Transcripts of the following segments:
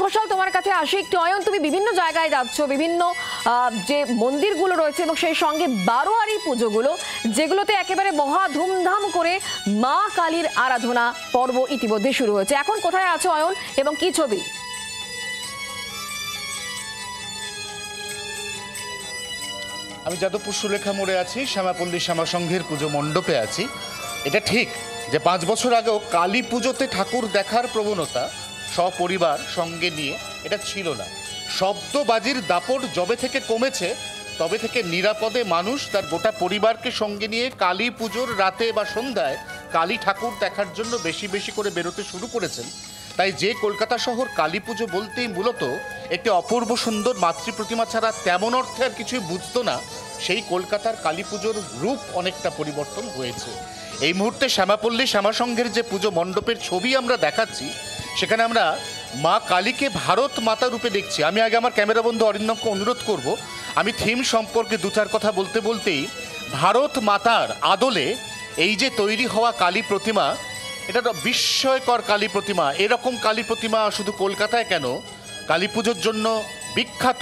ঘোষাল তোমার কাছে আসি একটু। অয়ন, তুমি বিভিন্ন জায়গায় যাচ্ছ, বিভিন্ন যে মন্দিরগুলো রয়েছে এবং সেই সঙ্গে বারোয়ারি পুজোগুলো, যেগুলোতে একেবারে মহা ধুমধাম করে মা কালীর আরাধনা পর্ব ইতিমধ্যে শুরু হয়েছে। এখন কোথায় আছো অয়ন এবং কি ছবি? আমি যাদবপুর সুলেখা মোড়ে আছি, শ্যামাপল্লী শ্যামা সংঘের পুজো মণ্ডপে আছি। এটা ঠিক যে 5 বছর আগেও কালী পুজোতে ঠাকুর দেখার প্রবণতা সপরিবার সঙ্গে নিয়ে এটা ছিল না। শব্দবাজির দাপট যবে থেকে কমেছে তবে থেকে নিরাপদে মানুষ তার গোটা পরিবারকে সঙ্গে নিয়ে কালী পুজোর রাতে বা সন্ধ্যায় কালী ঠাকুর দেখার জন্য বেশি বেশি করে বেরোতে শুরু করেছেন। তাই যে কলকাতা শহর কালী পুজো বলতেই মূলত একটি অপূর্ব সুন্দর মাতৃ প্রতিমা ছাড়া তেমন অর্থে আর কিছুই বুঝতো না, সেই কলকাতার কালী পুজোর রূপ অনেকটা পরিবর্তন হয়েছে। এই মুহূর্তে শ্যামাপল্লী শ্যামা সংঘের যে পুজো মণ্ডপের ছবি আমরা দেখাচ্ছি, সেখানে আমরা মা কালীকে ভারত মাতা রূপে দেখছি। আমি আগে আমার ক্যামেরা বন্ধু অরিন্দমকে অনুরোধ করব, আমি থিম সম্পর্কে দু চার কথা বলতে বলতেই ভারত মাতার আদলে এই যে তৈরি হওয়া কালী প্রতিমা, এটা তো বিস্ময়কর কালী প্রতিমা। এরকম কালী প্রতিমা শুধু কলকাতায় কেন, কালী পুজোর জন্য বিখ্যাত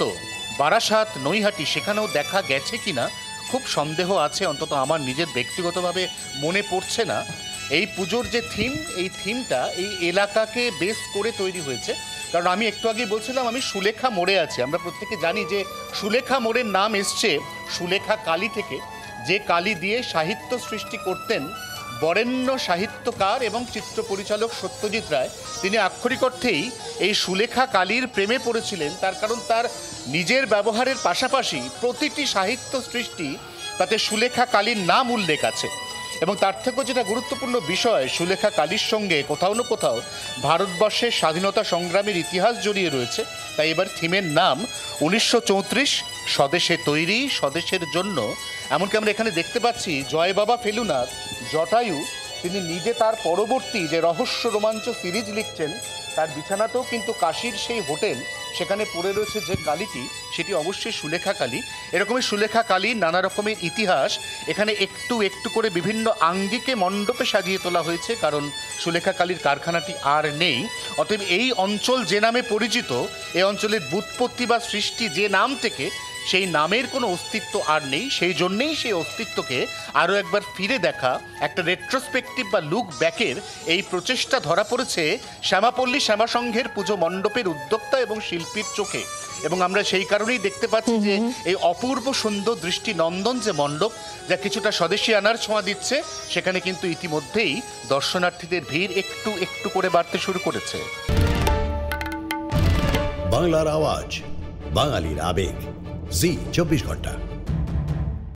বারাসাত, নৈহাটি, সেখানেও দেখা গেছে কিনা খুব সন্দেহ আছে। অন্তত আমার নিজের ব্যক্তিগতভাবে মনে পড়ছে না। এই পুজোর যে থিম, এই থিমটা এই এলাকাকে বেস করে তৈরি হয়েছে। কারণ আমি একটু আগে বলছিলাম আমি সুলেখা মোড়ে আছি। আমরা প্রত্যেকে জানি যে সুলেখা মোড়ের নাম এসছে সুলেখা কালী থেকে, যে কালী দিয়ে সাহিত্য সৃষ্টি করতেন বরেণ্য সাহিত্যকার এবং চিত্র পরিচালক সত্যজিৎ রায়। তিনি আক্ষরিক অর্থেই এই সুলেখা কালীর প্রেমে পড়েছিলেন, তার কারণ তার নিজের ব্যবহারের পাশাপাশি প্রতিটি সাহিত্য সৃষ্টি তাতে সুলেখা কালীর নাম উল্লেখ আছে। এবং তার থেকেও যেটা গুরুত্বপূর্ণ বিষয়, সুলেখা কালীর সঙ্গে কোথাও না কোথাও ভারতবর্ষের স্বাধীনতা সংগ্রামের ইতিহাস জড়িয়ে রয়েছে। তাই এবার থিমের নাম 1934, স্বদেশে তৈরি স্বদেশের জন্য। এমনকি আমরা এখানে দেখতে পাচ্ছি জয় বাবা ফেলুনাথ জটায়ু, তিনি নিজে তার পরবর্তী যে রহস্য রোমাঞ্চ সিরিজ লিখছেন, তার বিছানাতেও কিন্তু কাশীর সেই হোটেল, সেখানে পড়ে রয়েছে যে কালীটি, সেটি অবশ্যই সুলেখা কালী। এরকমই সুলেখা কালীর নানা রকমের ইতিহাস এখানে একটু একটু করে বিভিন্ন আঙ্গিকে মণ্ডপে সাজিয়ে তোলা হয়েছে। কারণ সুলেখা কালীর কারখানাটি আর নেই। অতএব এই অঞ্চল যে নামে পরিচিত, এই অঞ্চলের ব্যুৎপত্তি বা সৃষ্টি যে নাম থেকে, সেই নামের কোনো অস্তিত্ব আর নেই। সেই জন্যেই সেই অস্তিত্বকে আরও একবার ফিরে দেখা, একটা রেট্রোস্পেক্টিভ বা লুক ব্যাকের এই প্রচেষ্টা ধরা পড়েছে শ্যামাপল্লী শ্যামা সংঘের পুজো মণ্ডপের উদ্যোক্তা এবং শিল্পীর চোখে। এবং আমরা সেই কারণেই দেখতে পাচ্ছি যে এই অপূর্ব সুন্দর দৃষ্টি নন্দন যে মণ্ডপ, যা কিছুটা স্বদেশী আনার ছোঁয়া দিচ্ছে, সেখানে কিন্তু ইতিমধ্যেই দর্শনার্থীদের ভিড় একটু একটু করে বাড়তে শুরু করেছে। বাংলার আওয়াজ, বাঙালির আবেগ, জি 24 ঘন্টা।